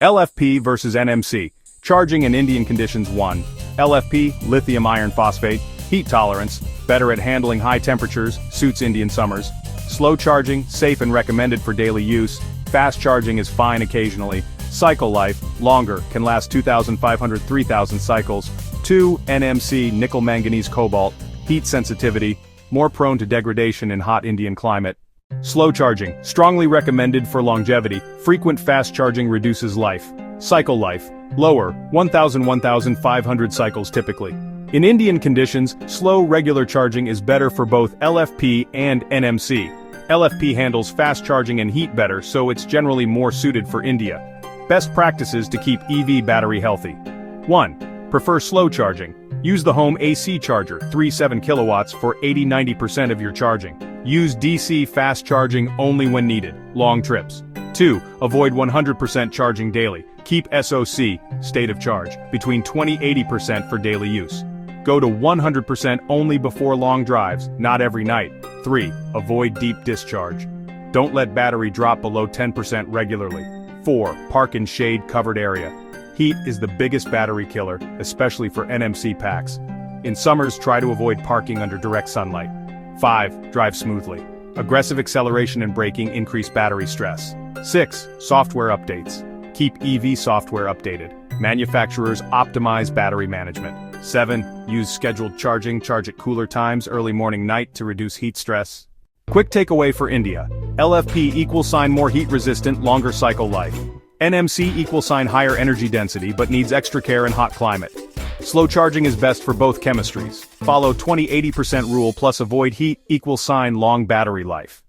LFP versus NMC. Charging in Indian conditions. 1. LFP, Lithium Iron Phosphate, heat tolerance, better at handling high temperatures, suits Indian summers. Slow charging, safe and recommended for daily use. Fast charging is fine occasionally. Cycle life, longer, can last 2,500-3,000 cycles. 2. NMC, Nickel Manganese Cobalt, heat sensitivity, more prone to degradation in hot Indian climate. Slow charging, strongly recommended for longevity. Frequent fast charging reduces life. Cycle life, lower, 1,000-1,500 cycles typically. In Indian conditions, slow regular charging is better for both LFP and NMC. LFP handles fast charging and heat better, so it's generally more suited for India. Best practices to keep EV battery healthy. 1. Prefer slow charging. Use the home AC charger, 3.7 kilowatts, for 80-90% of your charging. Use DC fast charging only when needed, long trips. 2. Avoid 100% charging daily. Keep SOC, state of charge, between 20-80% for daily use. Go to 100% only before long drives, not every night. 3. Avoid deep discharge. Don't let battery drop below 10% regularly. 4. Park in shade-covered area. Heat is the biggest battery killer, especially for NMC packs. In summers, try to avoid parking under direct sunlight. 5. Drive smoothly. Aggressive acceleration and braking increase battery stress. 6. Software updates. Keep EV software updated. Manufacturers optimize battery management. 7. Use scheduled charging, charge at cooler times, early morning, night to reduce heat stress. Quick takeaway for India. LFP = more heat resistant, longer cycle life. NMC = higher energy density but needs extra care in hot climate. Slow charging is best for both chemistries. Follow 20-80% rule plus avoid heat = long battery life.